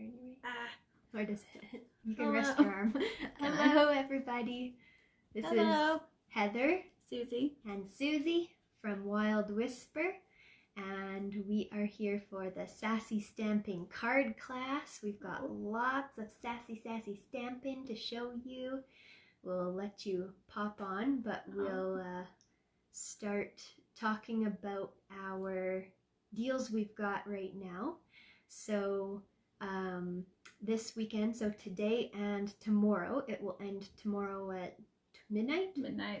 anyway. Or does it? You can Hello. rest your arm. Hello, everybody. This Hello. is Heather, Susie, and Susie from Wild Whisper, and we are here for the Sassy Stamping card class. We've got lots of sassy stamping to show you. We'll let you pop on, but we'll start talking about our deals we've got right now. So this weekend, so today and tomorrow, it will end tomorrow at midnight,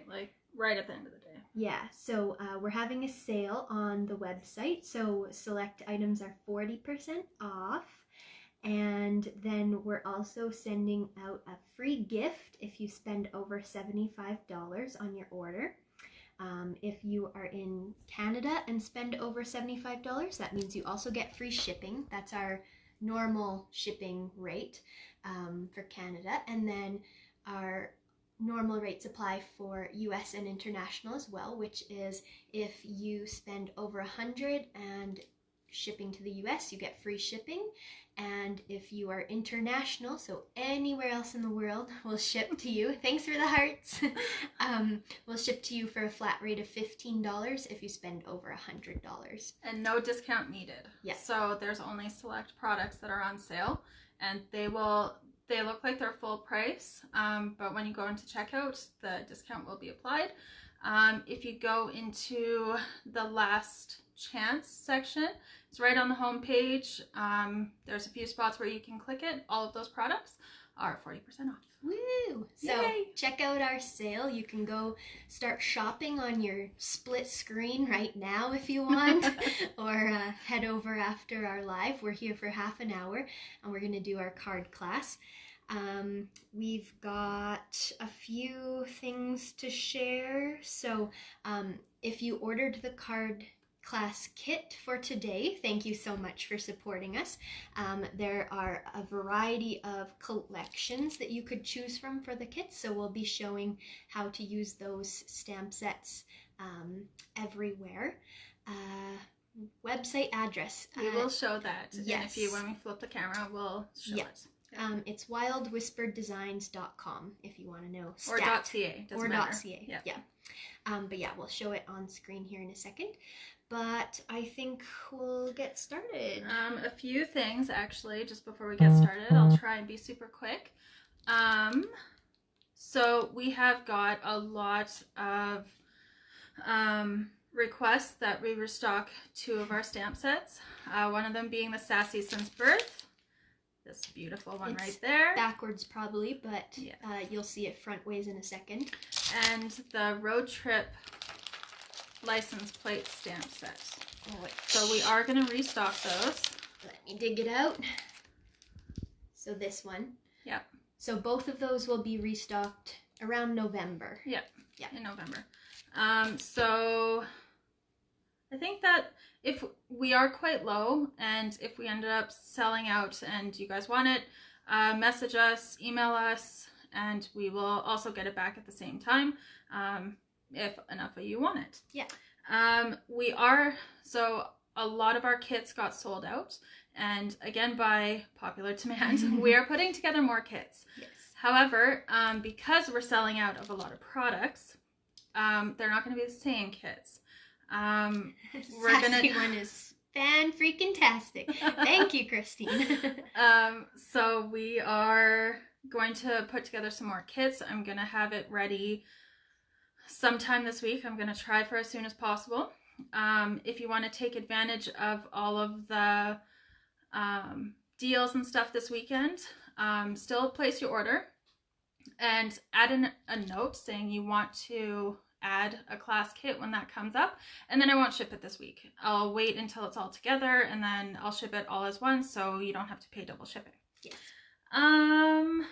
like right at the end of the day. Yeah, so we're having a sale on the website, so select items are 40% off, and then we're also sending out a free gift if you spend over $75 on your order. If you are in Canada and spend over $75, that means you also get free shipping. That's our normal shipping rate for Canada, and then our normal rates apply for US and international as well, which is if you spend over $100 and shipping to the US, you get free shipping, and if you are international, so anywhere else in the world, we'll ship to you. Thanks for the hearts. We'll ship to you for a flat rate of $15 if you spend over $100. And no discount needed. Yes. So there's only select products that are on sale, and they look like they're full price, but when you go into checkout, the discount will be applied. If you go into the last chance section, it's right on the home page. There's a few spots where you can click it. All of those products are 40% off. Woo! So Yay. Check out our sale. You can go start shopping on your split screen right now if you want, or head over after our live. We're here for half an hour, and we're going to do our card class. We've got a few things to share. So if you ordered the card class kit for today, thank you so much for supporting us. There are a variety of collections that you could choose from for the kits, so we'll be showing how to use those stamp sets everywhere. Website address. We will show that. Yes. And when we flip the camera, we'll show it. Yeah. It's wildwhisperdesigns.com if you want to know. Or .ca. Or matter. .ca. Yeah. But yeah, we'll show it on screen here in a second. But I think we'll get started. A few things actually, just before we get started. I'll try and be super quick. So we have got a lot of requests that we restock 2 of our stamp sets. One of them being the Sassy Since Birth. This beautiful one right there. Backwards probably, but yes. You'll see it front ways in a second. And the Road Trip license plate stamp set. So we are going to restock those. Let me dig it out. So this one. Yep. So both of those will be restocked around November. Yep. In November. So I think that if we are quite low, and if we ended up selling out and you guys want it, message us, email us, and we will also get it back at the same time if enough of you want it. Yeah. So a lot of our kits got sold out, and again, by popular demand, we are putting together more kits. Yes. However, because we're selling out of a lot of products, they're not going to be the same kits. Sassy one is fan-freaking-tastic. Thank you, Christine. So we are going to put together some more kits. I'm going to have it ready sometime this week. I'm going to try for as soon as possible. If you want to take advantage of all of the deals and stuff this weekend, still place your order and add a note saying you want to add a class kit when that comes up, and then I won't ship it this week. I'll wait until it's all together, and then I'll ship it all as one, so you don't have to pay double shipping. Yes. I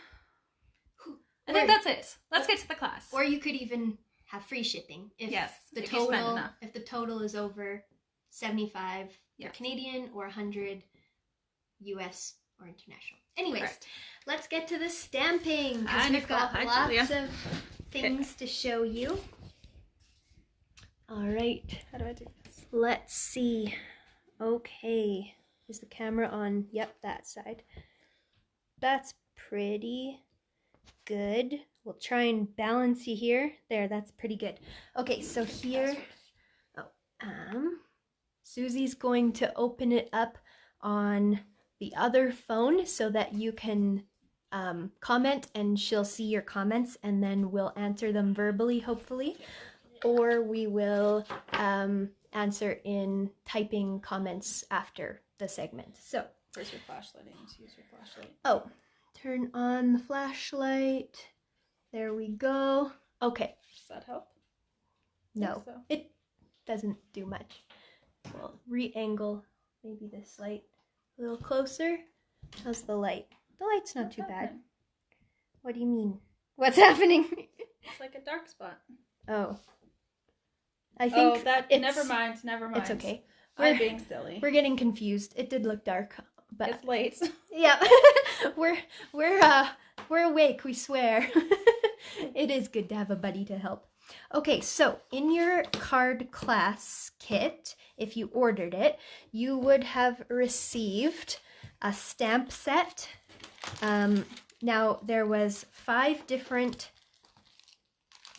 think that's it. Let's get to the class. Or you could even have free shipping if the total is over 75 Canadian or 100 US or international. Anyways, Correct. Let's get to the stamping because we've got lots of things to show you. All right. How do I do this? Let's see. Okay. Is the camera on? Yep, that side. that's pretty good. We'll try and balance you here. There, that's pretty good. Okay, so here, Susie's going to open it up on the other phone so that you can comment, and she'll see your comments, and then we'll answer them verbally, hopefully, or we will answer in typing comments after the segment. So, where's your flashlight? I need to use your flashlight. Oh, turn on the flashlight. There we go. Okay. Does that help? No, so. It doesn't do much. We'll re-angle maybe this light a little closer. How's the light? The light's not too bad. What do you mean? What's happening? It's like a dark spot. Oh. I think never mind. It's okay. I'm being silly. We're getting confused. It did look dark, but it's late. Yeah. we're awake, we swear. It is good to have a buddy to help. Okay, so in your card class kit, if you ordered it, you would have received a stamp set. Now, there was 5 different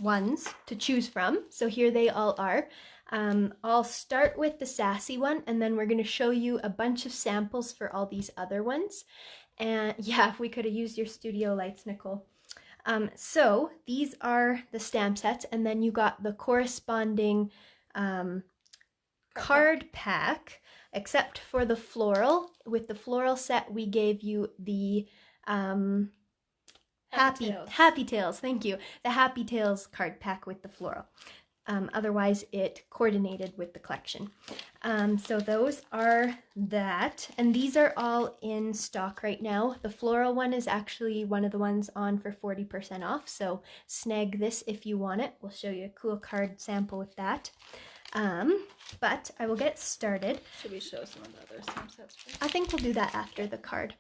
ones to choose from, so here they all are. I'll start with the Sassy one, and then we're going to show you a bunch of samples for all these other ones. And yeah, we could have used your studio lights, Nicole. So these are the stamp sets, and then you got the corresponding card pack, except for the floral. With the floral set, we gave you the Happy Tales, thank you. The Happy Tales card pack with the floral. Otherwise, it coordinated with the collection. So those are that. And these are all in stock right now. The floral one is actually one of the ones on for 40% off. So snag this if you want it. We'll show you a cool card sample with that. But I will get started. Should we show some of the other stamp sets first? I think we'll do that after the card.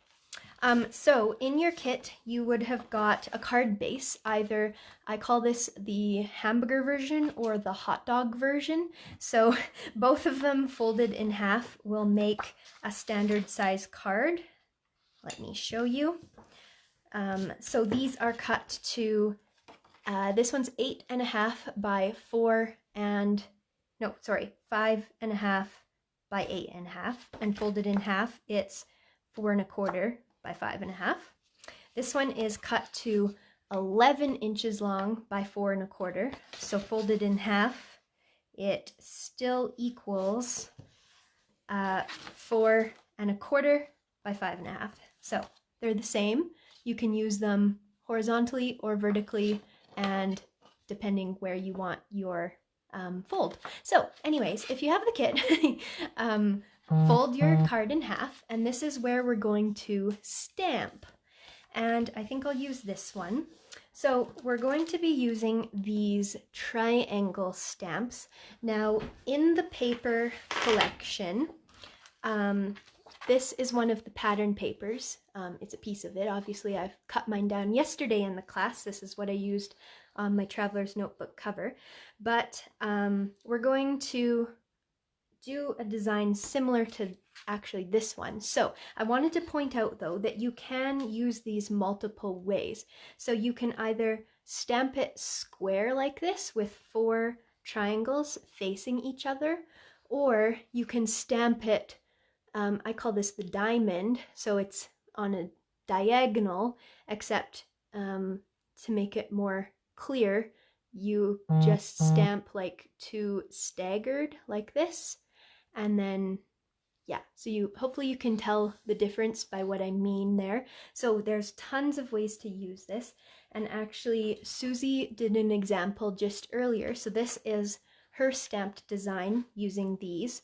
So in your kit, you would have got a card base. Either I call this the hamburger version or the hot dog version. So both of them folded in half will make a standard size card. Let me show you. So these are cut to, this one's 8.5 by 5.5 by 8.5, and folded in half, it's 4.25 by 5.5. This one is cut to 11 inches long by 4.25. So folded in half, it still equals 4.25 by 5.5. So they're the same. You can use them horizontally or vertically, and depending where you want your fold. So anyways, if you have the kit, fold your card in half, and this is where we're going to stamp. And I think I'll use this one. So we're going to be using these triangle stamps. Now, in the paper collection, this is one of the pattern papers. It's a piece of it. Obviously, I've cut mine down yesterday in the class. This is what I used on my traveler's notebook cover. But we're going to do a design similar to actually this one. So I wanted to point out though that you can use these multiple ways. So you can either stamp it square like this with 4 triangles facing each other, or you can stamp it, I call this the diamond, so it's on a diagonal, except to make it more clear, you just stamp like 2 staggered like this. And then, yeah, so hopefully you can tell the difference by what I mean there. So there's tons of ways to use this. And actually, Susie did an example just earlier. So this is her stamped design using these.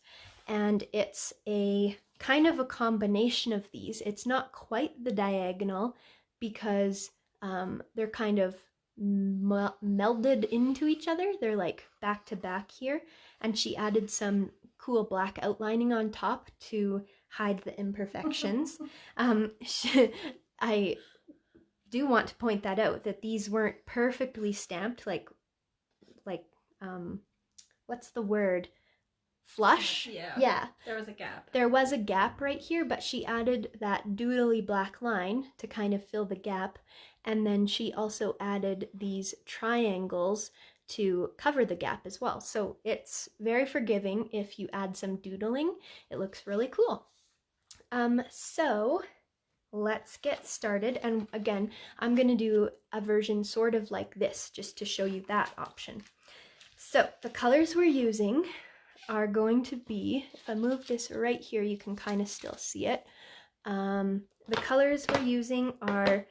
And it's a kind of a combination of these. It's not quite the diagonal because they're kind of melded into eeach other. They're like back to back here. And she added some cool black outlining on top to hide the imperfections. I do want to point that out, that these weren't perfectly stamped, like what's the word? flush. Yeah. There was a gap. There was a gap right here, but she added that doodly black line to kind of fill the gap. And then she also added these triangles to cover the gap as well. So it's very forgiving if you add some doodling. It looks really cool. So let's get started. And again, I'm going to do a version sort of like this, just to show you that option. So the colors we're using are going to be, if I move this right here, you can kind of still see it. The colors we're using are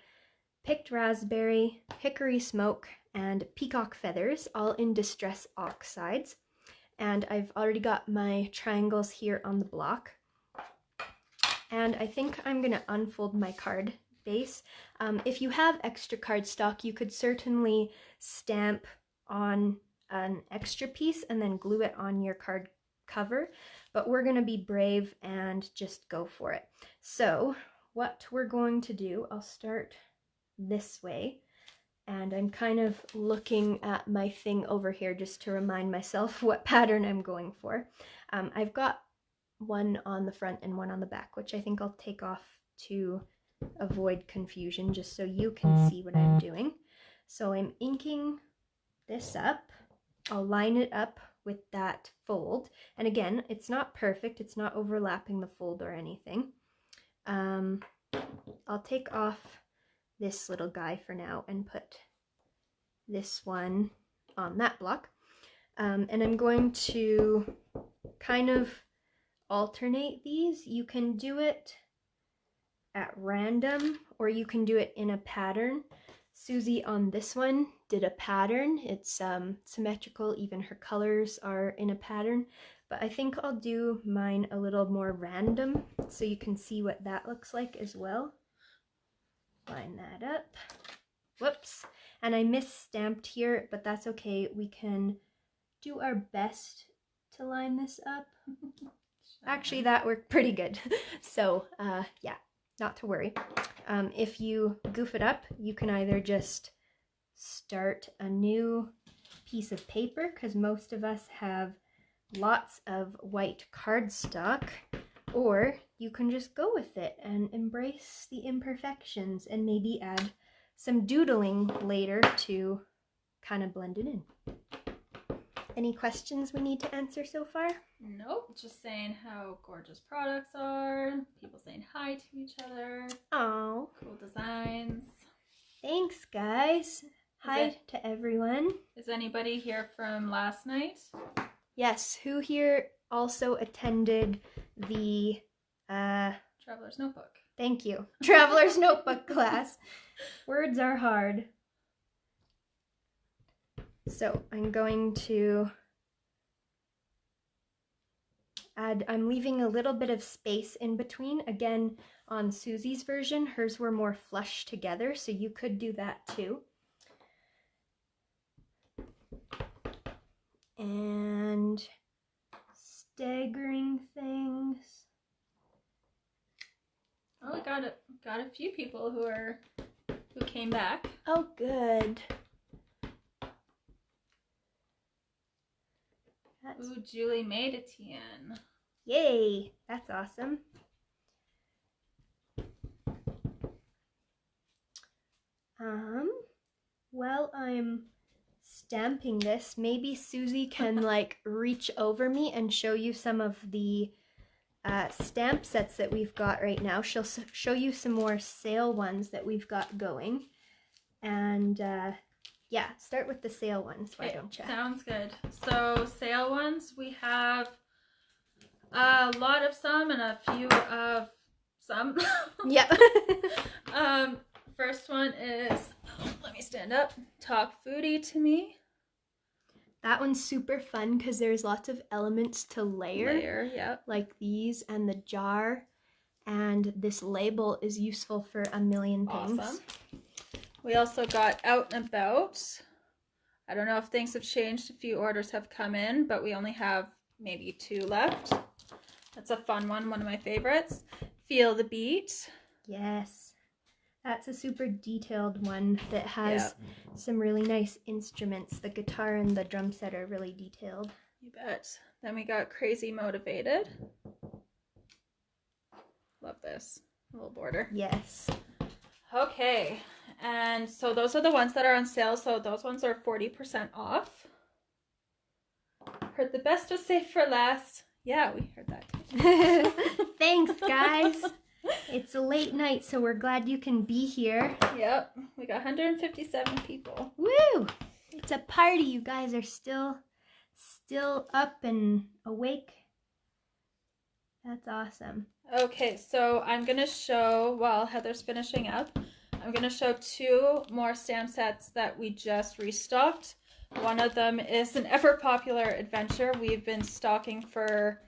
Picked Raspberry, Hickory Smoke, and Peacock Feathers, all in Distress Oxides. And I've already got my triangles here on the block. And I think I'm going to unfold my card base. If you have extra cardstock, you could certainly stamp on an extra piece and then glue it on your card cover, but we're going to be brave and just go for it. So what we're going to do, I'll start this way, and I'm kind of looking at my thing over here just to remind myself what pattern I'm going for. I've got one on the front and one on the back, which I think I'll take off to avoid confusion, just so you can see what I'm doing. So I'm inking this up. I'll line it up with that fold. And again, it's not perfect. It's not overlapping the fold or anything. I'll take off this little guy for now and put this one on that block. And I'm going to kind of alternate these. You can do it at random, or you can do it in a pattern. Susie on this one did a pattern. It's symmetrical, even her colors are in a pattern, but I think I'll do mine a little more random so you can see what that looks like as well. Line that up. Whoops. And I misstamped here, but that's okay. We can do our best to line this up. Actually, that worked pretty good. So, yeah, not to worry. If you goof it up, you can either just start a new piece of paper, because most of us have lots of white cardstock, or you can just go with it and embrace the imperfections and maybe add some doodling later to kind of blend it in. Any questions we need to answer so far? Nope, just saying how gorgeous products are, people saying hi to each other. Oh, cool designs. Thanks, guys. Hi to everyone. Is anybody here from last night? Yes, who here also attended the Traveler's Notebook? Thank you. Traveler's Notebook class. Words are hard. So I'm going to add, I'm leaving a little bit of space in between. Again, on Susie's version, hers were more flush together, so you could do that too. And staggering things. Oh, we got a few people who came back. Oh, good. Ooh, Julie made it in. Yay, that's awesome. While I'm stamping this, maybe Susie can like reach over me and show you some of the stamp sets that we've got right now. She'll show you some more sale ones that we've got going. And yeah, start with the sale ones, why don't you? Sounds good. So sale ones, we have a lot of some and a few of some. Yep. First one is, let me stand up, Talk Foodie to Me. That one's super fun because there's lots of elements to layer. Yep. Like these and the jar. And this label is useful for a million things. Awesome. We also got Out and About. I don't know if things have changed. A few orders have come in, but we only have maybe 2 left. That's a fun one of my favorites. Feel the Beat. Yes. That's a super detailed one that has some really nice instruments. The guitar and the drum set are really detailed. You bet. Then we got Crazy Motivated. Love this little border. Yes. Okay, and so those are the ones that are on sale. So those ones are 40% off. Heard the best was saved for last. Yeah, we heard that. Thanks, guys. It's a late night, so we're glad you can be here. Yep, we got 157 people. Woo! It's a party. You guys are still up and awake. That's awesome. Okay, so I'm going to show, while Heather's finishing up, I'm going to show 2 more stamp sets that we just restocked. One of them is an ever popular adventure we've been stocking for,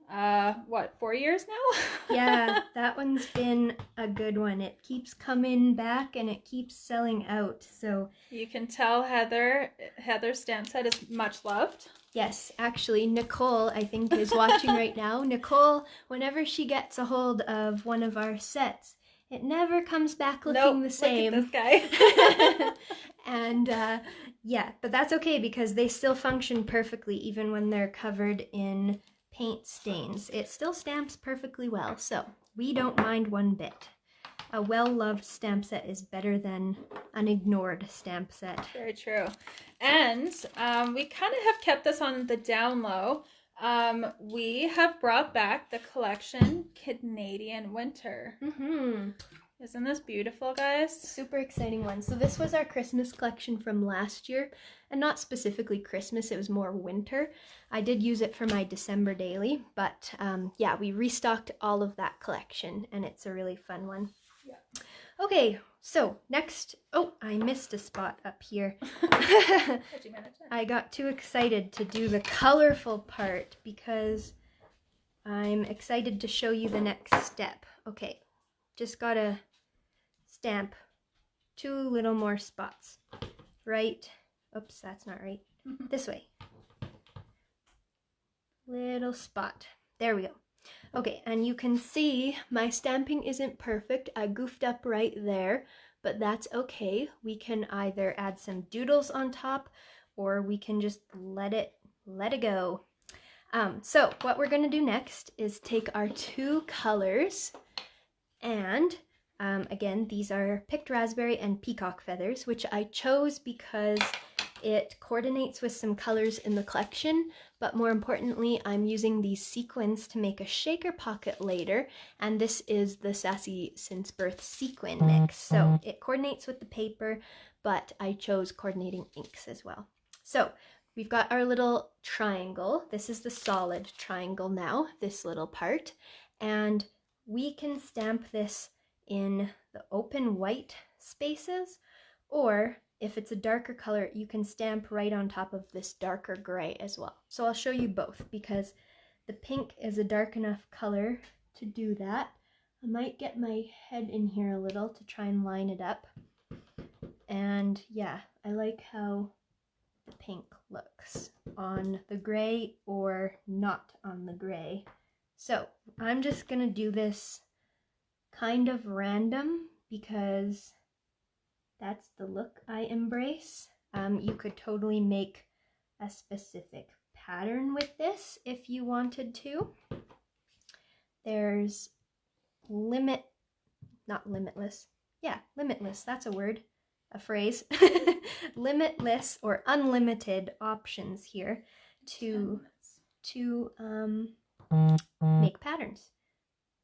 4 years now? Yeah, that one's been a good one. It keeps coming back and it keeps selling out. So you can tell Heather's stamp set is much loved. Yes, actually, Nicole, I think, is watching right now. Nicole, whenever she gets a hold of one of our sets, it never comes back looking the same. Look at this guy. And yeah, but that's okay because they still function perfectly even when they're covered in paint stains. It still stamps perfectly well, so we don't mind one bit. A well-loved stamp set is better than an ignored stamp set. Very true. And we kind of have kept this on the down low. We have brought back the collection Canadian Winter. Mm-hmm. Isn't this beautiful, guys? Super exciting one. So this was our Christmas collection from last year, and not specifically Christmas, it was more winter. I did use it for my December daily, but yeah, we restocked all of that collection, and it's a really fun one. Yeah. Okay, so next, oh, I missed a spot up here. I got too excited to do the colorful part because I'm excited to show you the next step. Okay, just gotta stamp 2 little more spots. Right, oops, that's not right. This way. Little spot. There we go. Okay, and you can see my stamping isn't perfect. I goofed up right there, but that's okay. We can either add some doodles on top or we can just let it go. So what we're going to do next is take our 2 colors and again, these are picked raspberry and peacock feathers, which I chose because it coordinates with some colors in the collection, but more importantly, I'm using these sequins to make a shaker pocket later, and this is the Sassy Since Birth sequin mix. So it coordinates with the paper, but I chose coordinating inks as well. So we've got our little triangle. This is the solid triangle now, this little part, and we can stamp this in the open white spaces, or if it's a darker color, you can stamp right on top of this darker gray as well. So I'll show you both because the pink is a dark enough color to do that. I might get my head in here a little to try and line it up. And yeah, I like how the pink looks on the gray or not on the gray. So I'm just gonna do this kind of random because that's the look I embrace. You could totally make a specific pattern with this if you wanted to. There's limitless, that's a word, a phrase. Limitless or unlimited options here to make patterns.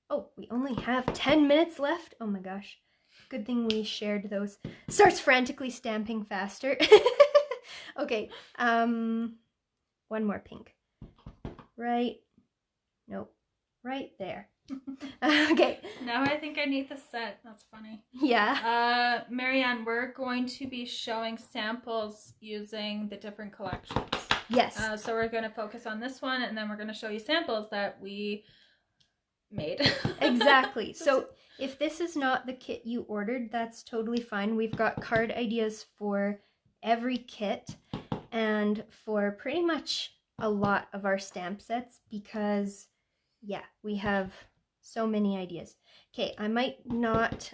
Oh, we only have 10 minutes left. Oh my gosh. Good thing we shared those. Starts frantically stamping faster. Okay, one more pink. Right, nope, right there. Okay. Now I think I need the set. That's funny. Yeah. Marianne, we're going to be showing samples using the different collections. Yes. So we're going to focus on this one, and then we're going to show you samples that we made. Exactly. So if this is not the kit you ordered, that's totally fine. We've got card ideas for every kit and for pretty much a lot of our stamp sets because, yeah, we have so many ideas. Okay, I might not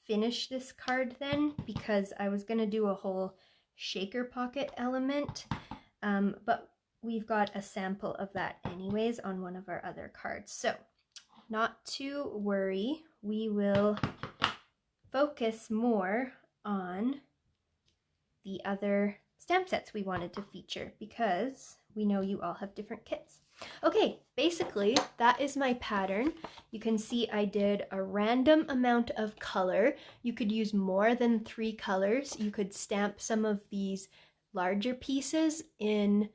finish this card then because I was going to do a whole shaker pocket element, but we've got a sample of that anyways on one of our other cards. So not to worry, we will focus more on the other stamp sets we wanted to feature because we know you all have different kits. Okay, basically that is my pattern. You can see I did a random amount of color. You could use more than 3 colors. You could stamp some of these larger pieces in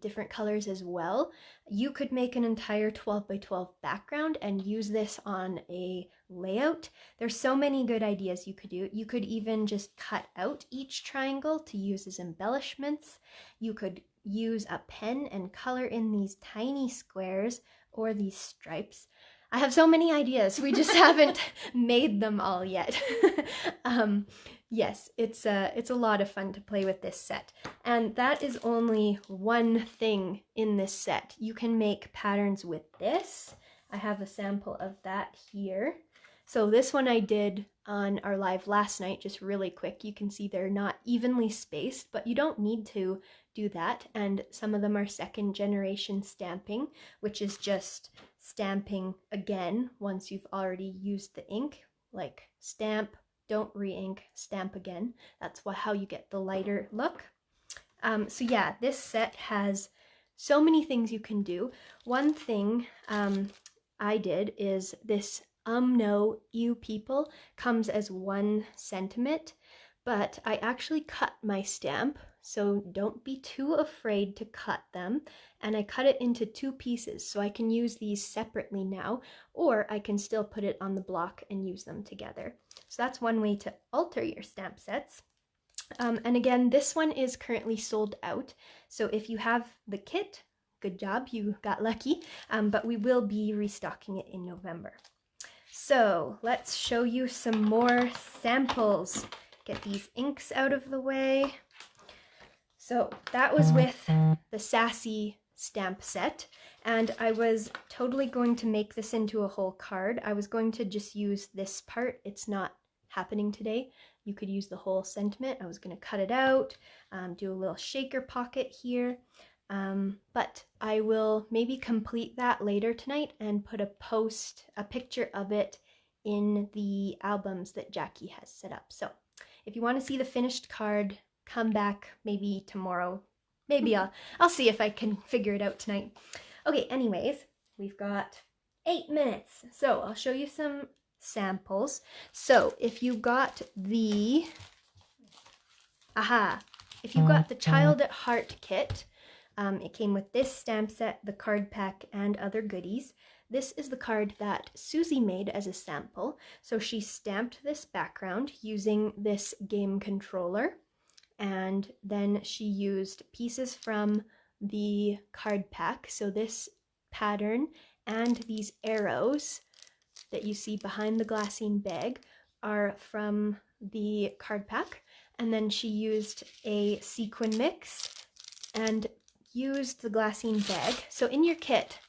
different colors as well. You could make an entire 12 by 12 background and use this on a layout. There's so many good ideas you could do. You could even just cut out each triangle to use as embellishments. You could use a pen and color in these tiny squares or these stripes. I have so many ideas. We just haven't made them all yet. Yes, it's a lot of fun to play with this set. And that is only one thing in this set. You can make patterns with this. I have a sample of that here. So this one I did on our live last night, just really quick. You can see they're not evenly spaced, but you don't need to do that. And some of them are second generation stamping, which is just stamping again once you've already used the ink, like stamp, don't re-ink, stamp again. That's how you get the lighter look. So yeah, this set has so many things you can do. One thing I did is this no, you people comes as 1 sentiment, but I actually cut my stamp, so don't be too afraid to cut them. And I cut it into 2 pieces, so I can use these separately now, or I can still put it on the block and use them together. So that's one way to alter your stamp sets. And again, this one is currently sold out, so if you have the kit, good job, you got lucky, but we will be restocking it in November. So let's show you some more samples. Get these inks out of the way. So that was with the Sassy stamp set, and I was totally going to make this into a whole card. I was going to just use this part. It's not happening today. You could use the whole sentiment. I was going to cut it out, do a little shaker pocket here. But I will maybe complete that later tonight and put a picture of it in the albums that Jackie has set up. So if you want to see the finished card, come back maybe tomorrow. Maybe I'll see if I can figure it out tonight. Okay, anyways, we've got 8 minutes. So I'll show you some samples. So if you got the Child at Heart kit, it came with this stamp set, the card pack, and other goodies. This is the card that Susie made as a sample. So she stamped this background using this game controller, and then she used pieces from the card pack. So this pattern and these arrows that you see behind the glassine bag are from the card pack. And then she used a sequin mix and used the glassine bag. So in your kit,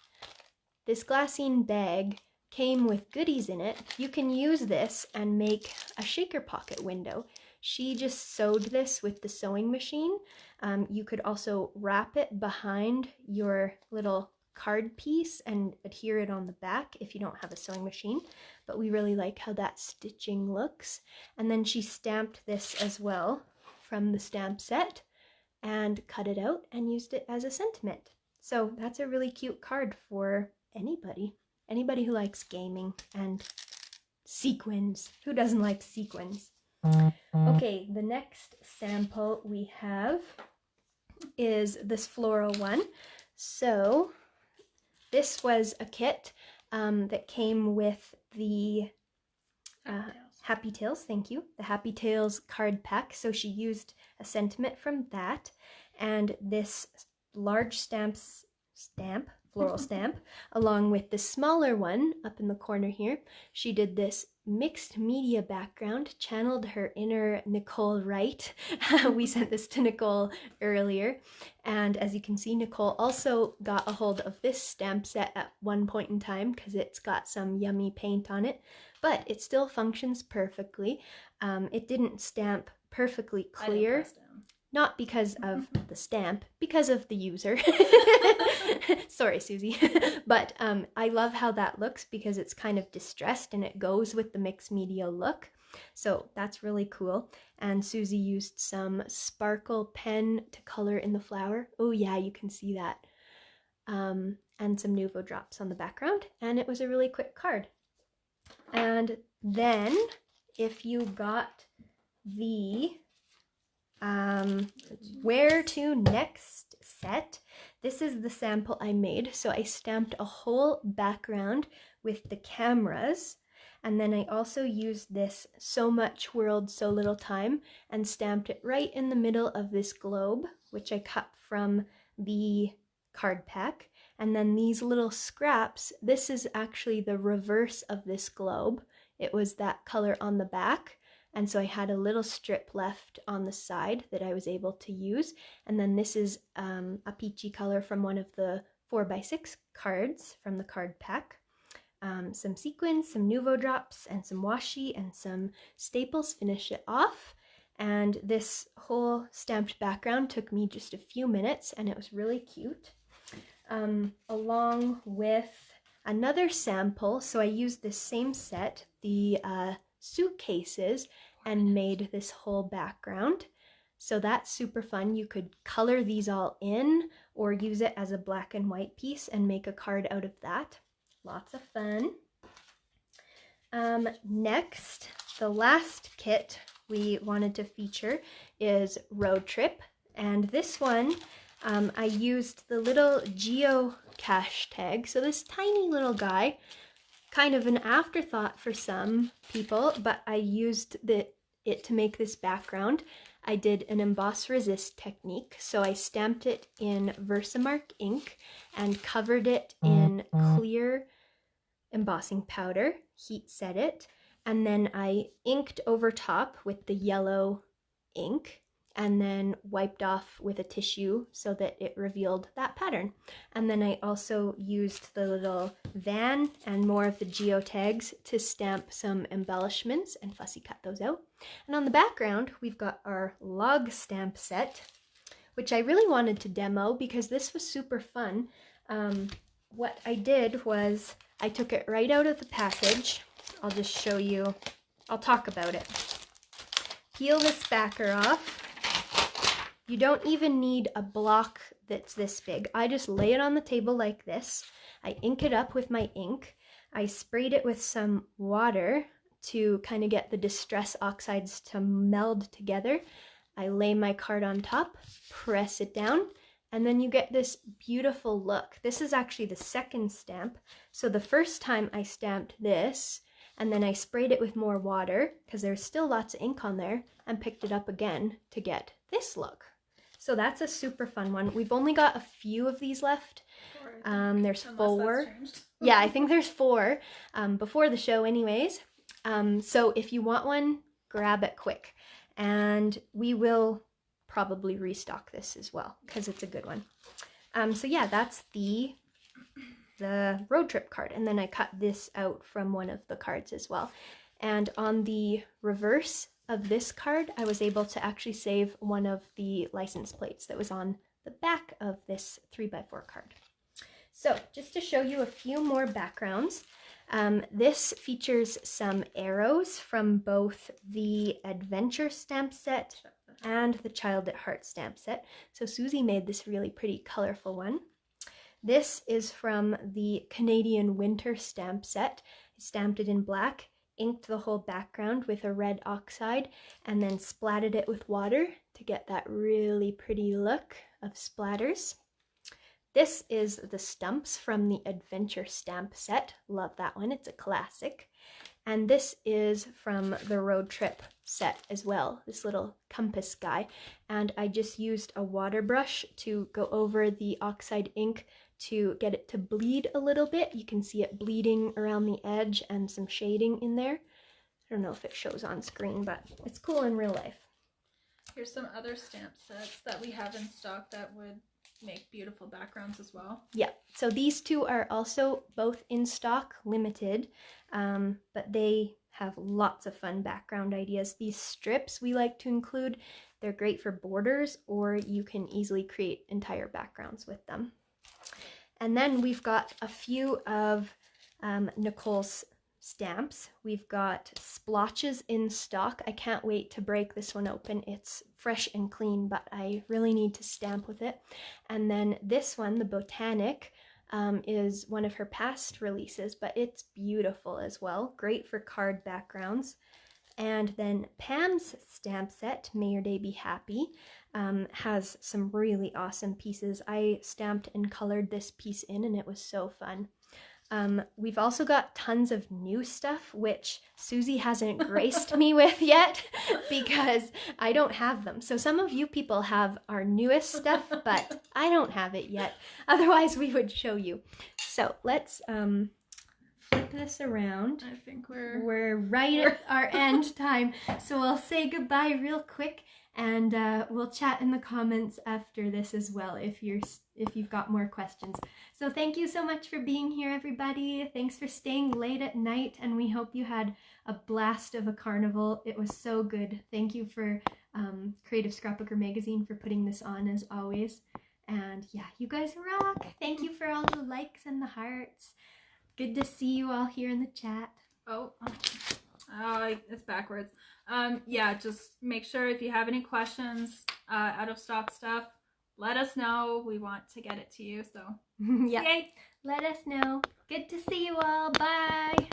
this glassine bag came with goodies in it. You can use this and make a shaker pocket window. She just sewed this with the sewing machine. You could also wrap it behind your little card piece and adhere it on the back if you don't have a sewing machine, but we really like how that stitching looks. And then she stamped this as well from the stamp set and cut it out and used it as a sentiment. So that's a really cute card for anybody who likes gaming and sequins. Who doesn't like sequins? Okay, the next sample we have is this floral one. So this was a kit that came with the Happy Tales, thank you, the Happy Tales card pack. So she used a sentiment from that and this large floral stamp, along with the smaller one up in the corner here. She did this mixed media background, channeled her inner Nicole Wright. We sent this to Nicole earlier, and as you can see, Nicole also got a hold of this stamp set at one point in time because it's got some yummy paint on it, but it still functions perfectly. It didn't stamp perfectly clear. Not because of the stamp, because of the user. Sorry, Susie. But I love how that looks because it's kind of distressed and it goes with the mixed media look. So that's really cool. And Susie used some sparkle pen to color in the flower. Oh yeah, you can see that. And some Nuvo drops on the background. And it was a really quick card. And then if you got the where to next set, this is the sample I made. So I stamped a whole background with the cameras, and then I also used this so much world so little time and stamped it right in the middle of this globe, which I cut from the card pack. And then these little scraps, this is actually the reverse of this globe. It was that color on the back. And so I had a little strip left on the side that I was able to use. And then this is a peachy color from one of the 4x6 cards from the card pack. Some sequins, some Nuvo drops, and some washi and some staples finish it off. And this whole stamped background took me just a few minutes, and it was really cute. Along with another sample, so I used this same set, the suitcases, and made this whole background. So that's super fun. You could color these all in or use it as a black and white piece and make a card out of that. Lots of fun. Next, the last kit we wanted to feature is Road Trip. And this one, I used the little geocache tag. So this tiny little guy, kind of an afterthought for some people, but I used it to make this background. I did an emboss resist technique, so I stamped it in Versamark ink and covered it in clear embossing powder, heat set it, and then I inked over top with the yellow ink and then wiped off with a tissue so that it revealed that pattern. And then I also used the little van and more of the geotags to stamp some embellishments and fussy cut those out. And on the background, we've got our log stamp set, which I really wanted to demo because this was super fun. What I did was I took it right out of the package. I'll just show you, I'll talk about it. Peel this backer off. You don't even need a block that's this big. I just lay it on the table like this. I ink it up with my ink. I sprayed it with some water to kind of get the distress oxides to meld together. I lay my card on top, press it down, and then you get this beautiful look. This is actually the second stamp. So the first time I stamped this, and then I sprayed it with more water because there's still lots of ink on there, and picked it up again to get this look. So that's a super fun one. We've only got a few of these left. There's 4. Yeah, I think there's 4 before the show anyways. So if you want one, grab it quick. And we will probably restock this as well because it's a good one. So yeah, that's the road trip card. And then I cut this out from one of the cards as well. And on the reverse of this card, I was able to actually save one of the license plates that was on the back of this 3x4 card. So just to show you a few more backgrounds, this features some arrows from both the Adventure stamp set and the Child at Heart stamp set. So Susie made this really pretty colorful one. This is from the Canadian Winter stamp set. I stamped it in black, inked the whole background with a red oxide, and then splattered it with water to get that really pretty look of splatters. This is the stumps from the Adventure stamp set. Love that one, it's a classic. And this is from the Road Trip set as well, this little compass guy. And I just used a water brush to go over the oxide ink to get it to bleed a little bit. You can see it bleeding around the edge and some shading in there. I don't know if it shows on screen, but it's cool in real life. Here's some other stamp sets that we have in stock that would make beautiful backgrounds as well. Yeah, so these two are also both in stock, limited, but they have lots of fun background ideas. These strips we like to include. They're great for borders, or you can easily create entire backgrounds with them. And then we've got a few of Nicole's stamps. We've got splotches in stock. I can't wait to break this one open. It's fresh and clean, but I really need to stamp with it. And then this one, the Botanic, is one of her past releases, but it's beautiful as well. Great for card backgrounds. And then Pam's stamp set, May Your Day Be Happy, has some really awesome pieces. I stamped and colored this piece in, and it was so fun. We've also got tons of new stuff, which Susie hasn't graced me with yet because I don't have them. So some of you people have our newest stuff, but I don't have it yet. Otherwise, we would show you. So let's flip this around. I think we're right at our end time. So I'll say goodbye real quick, and we'll chat in the comments after this as well if you've got more questions. So thank you so much for being here, everybody. Thanks for staying late at night, and we hope you had a blast of a carnival. It was so good. Thank you for Creative Scrapbooker Magazine for putting this on as always. And yeah, you guys rock. Thank you for all the likes and the hearts. Good to see you all here in the chat. Oh, it's backwards. Yeah, just make sure if you have any questions, out of stock stuff, let us know. We want to get it to you, so yeah. Yay. Let us know. Good to see you all. Bye.